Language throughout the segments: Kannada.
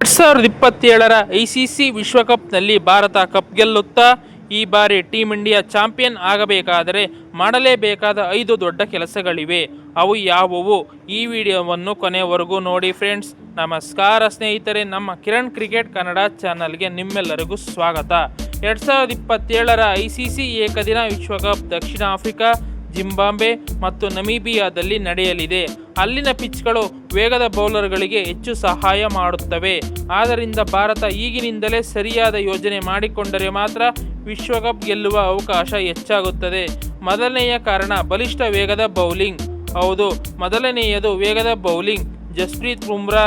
2027ರ ಐಸಿಸಿ ವಿಶ್ವಕಪ್ನಲ್ಲಿ ಭಾರತ ಕಪ್ ಗೆಲ್ಲುತ್ತಾ? ಈ ಬಾರಿ ಟೀಂ ಇಂಡಿಯಾ ಚಾಂಪಿಯನ್ ಆಗಬೇಕಾದರೆ ಮಾಡಲೇಬೇಕಾದ 5 ದೊಡ್ಡ ಕೆಲಸಗಳಿವೆ. ಅವು ಯಾವುವು? ಈ ವಿಡಿಯೋವನ್ನು ಕೊನೆವರೆಗೂ ನೋಡಿ ಫ್ರೆಂಡ್ಸ್. ನಮಸ್ಕಾರ ಸ್ನೇಹಿತರೆ, ನಮ್ಮ ಕಿರಣ್ ಕ್ರಿಕೆಟ್ ಕನ್ನಡ ಚಾನಲ್ಗೆ ನಿಮ್ಮೆಲ್ಲರಿಗೂ ಸ್ವಾಗತ. 2027ರ ಐಸಿಸಿ ಏಕದಿನ ವಿಶ್ವಕಪ್ ದಕ್ಷಿಣ ಆಫ್ರಿಕಾ, ಜಿಂಬಾಬ್ವೆ ಮತ್ತು ನಮೀಬಿಯಾದಲ್ಲಿ ನಡೆಯಲಿದೆ. ಅಲ್ಲಿನ ಪಿಚ್ಗಳು ವೇಗದ ಬೌಲರ್ಗಳಿಗೆ ಹೆಚ್ಚು ಸಹಾಯ ಮಾಡುತ್ತವೆ. ಆದ್ದರಿಂದ ಭಾರತ ಈಗಿನಿಂದಲೇ ಸರಿಯಾದ ಯೋಜನೆ ಮಾಡಿಕೊಂಡರೆ ಮಾತ್ರ ವಿಶ್ವಕಪ್ ಗೆಲ್ಲುವ ಅವಕಾಶ ಹೆಚ್ಚಾಗುತ್ತದೆ. ಮೊದಲನೆಯ ಕಾರಣ ಬಲಿಷ್ಠ ವೇಗದ ಬೌಲಿಂಗ್. ಹೌದು, ಮೊದಲನೆಯದು ವೇಗದ ಬೌಲಿಂಗ್. ಜಸ್ಪ್ರೀತ್ ಬುಮ್ರಾ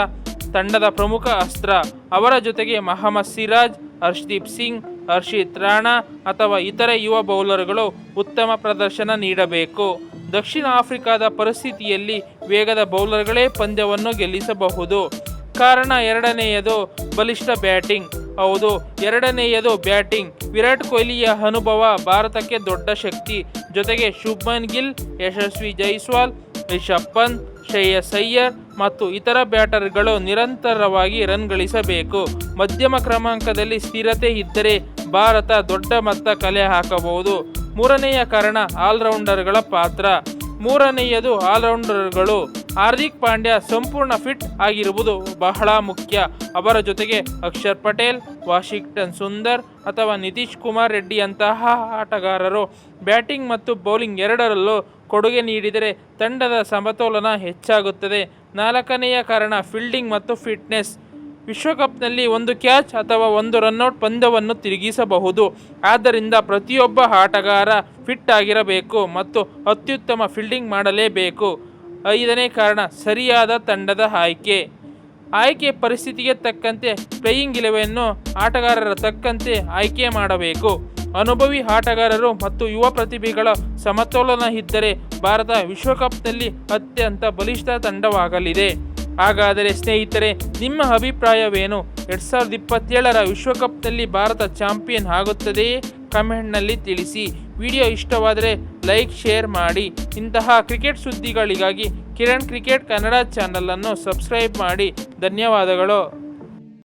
ತಂಡದ ಪ್ರಮುಖ ಅಸ್ತ್ರ. ಅವರ ಜೊತೆಗೆ ಮೊಹಮ್ಮದ್ ಸಿರಾಜ್, ಹರ್ಷದೀಪ್ ಸಿಂಗ್, ಹರ್ಷಿತ್ ರಾಣಾ ಅಥವಾ ಇತರೆ ಯುವ ಬೌಲರ್ಗಳು ಉತ್ತಮ ಪ್ರದರ್ಶನ ನೀಡಬೇಕು. ದಕ್ಷಿಣ ಆಫ್ರಿಕಾದ ಪರಿಸ್ಥಿತಿಯಲ್ಲಿ ವೇಗದ ಬೌಲರ್ಗಳೇ ಪಂದ್ಯವನ್ನು ಗೆಲ್ಲಿಸಬಹುದು. ಕಾರಣ ಎರಡನೆಯದು ಬಲಿಷ್ಠ ಬ್ಯಾಟಿಂಗ್. ಹೌದು, ಎರಡನೆಯದು ಬ್ಯಾಟಿಂಗ್. ವಿರಾಟ್ ಕೊಹ್ಲಿಯ ಅನುಭವ ಭಾರತಕ್ಕೆ ದೊಡ್ಡ ಶಕ್ತಿ. ಜೊತೆಗೆ ಶುಭ್ಮನ್ ಗಿಲ್, ಯಶಸ್ವಿ ಜೈಸ್ವಾಲ್, ರಿಷಬ್ ಪಂತ್, ಶ್ರೇಯಸ್ ಅಯ್ಯರ್ ಮತ್ತು ಇತರ ಬ್ಯಾಟರ್ಗಳು ನಿರಂತರವಾಗಿ ರನ್ ಗಳಿಸಬೇಕು. ಮಧ್ಯಮ ಕ್ರಮಾಂಕದಲ್ಲಿ ಸ್ಥಿರತೆ ಇದ್ದರೆ ಭಾರತ ದೊಡ್ಡ ಮೊತ್ತ ಕಲೆ ಹಾಕಬಹುದು. ಮೂರನೆಯ ಕಾರಣ ಆಲ್ರೌಂಡರ್ಗಳ ಪಾತ್ರ. ಮೂರನೆಯದು ಆಲ್ರೌಂಡರ್ಗಳು. ಹಾರ್ದಿಕ್ ಪಾಂಡ್ಯ ಸಂಪೂರ್ಣ ಫಿಟ್ ಆಗಿರುವುದು ಬಹಳ ಮುಖ್ಯ. ಅವರ ಜೊತೆಗೆ ಅಕ್ಷರ್ ಪಟೇಲ್, ವಾಷಿಂಗ್ಟನ್ ಸುಂದರ್ ಅಥವಾ ನಿತೀಶ್ ಕುಮಾರ್ ರೆಡ್ಡಿಯಂತಹ ಆಟಗಾರರು ಬ್ಯಾಟಿಂಗ್ ಮತ್ತು ಬೌಲಿಂಗ್ ಎರಡರಲ್ಲೂ ಕೊಡುಗೆ ನೀಡಿದರೆ ತಂಡದ ಸಮತೋಲನ ಹೆಚ್ಚಾಗುತ್ತದೆ. ನಾಲ್ಕನೆಯ ಕಾರಣ ಫೀಲ್ಡಿಂಗ್ ಮತ್ತು ಫಿಟ್ನೆಸ್. ವಿಶ್ವಕಪ್ನಲ್ಲಿ ಒಂದು ಕ್ಯಾಚ್ ಅಥವಾ ಒಂದು ರನ್ಔಟ್ ಪಂದ್ಯವನ್ನು ತಿರುಗಿಸಬಹುದು. ಆದ್ದರಿಂದ ಪ್ರತಿಯೊಬ್ಬ ಆಟಗಾರ ಫಿಟ್ ಆಗಿರಬೇಕು ಮತ್ತು ಅತ್ಯುತ್ತಮ ಫೀಲ್ಡಿಂಗ್ ಮಾಡಲೇಬೇಕು. ಐದನೇ ಕಾರಣ ಸರಿಯಾದ ತಂಡದ ಆಯ್ಕೆ ಪರಿಸ್ಥಿತಿಗೆ ತಕ್ಕಂತೆ ಪ್ಲೇಯಿಂಗ್ 11 ಆಟಗಾರರ ತಕ್ಕಂತೆ ಆಯ್ಕೆ ಮಾಡಬೇಕು. ಅನುಭವಿ ಆಟಗಾರರು ಮತ್ತು ಯುವ ಪ್ರತಿಭೆಗಳ ಸಮತೋಲನ ಇದ್ದರೆ ಭಾರತ ವಿಶ್ವಕಪ್ನಲ್ಲಿ ಅತ್ಯಂತ ಬಲಿಷ್ಠ ತಂಡವಾಗಲಿದೆ. ಹಾಗಾದರೆ ಸ್ನೇಹಿತರೆ, ನಿಮ್ಮ ಅಭಿಪ್ರಾಯವೇನು? 2027ರ ವಿಶ್ವಕಪ್ನಲ್ಲಿ ಭಾರತ ಚಾಂಪಿಯನ್ ಆಗುತ್ತದೆಯೇ? ಕಮೆಂಟ್ನಲ್ಲಿ ತಿಳಿಸಿ. ವಿಡಿಯೋ ಇಷ್ಟವಾದರೆ ಲೈಕ್, ಶೇರ್ ಮಾಡಿ. ಇಂತಹ ಕ್ರಿಕೆಟ್ ಸುದ್ದಿಗಳಿಗಾಗಿ ಕಿರಣ್ ಕ್ರಿಕೆಟ್ ಕನ್ನಡ ಚಾನಲನ್ನು ಸಬ್ಸ್ಕ್ರೈಬ್ ಮಾಡಿ. ಧನ್ಯವಾದಗಳು.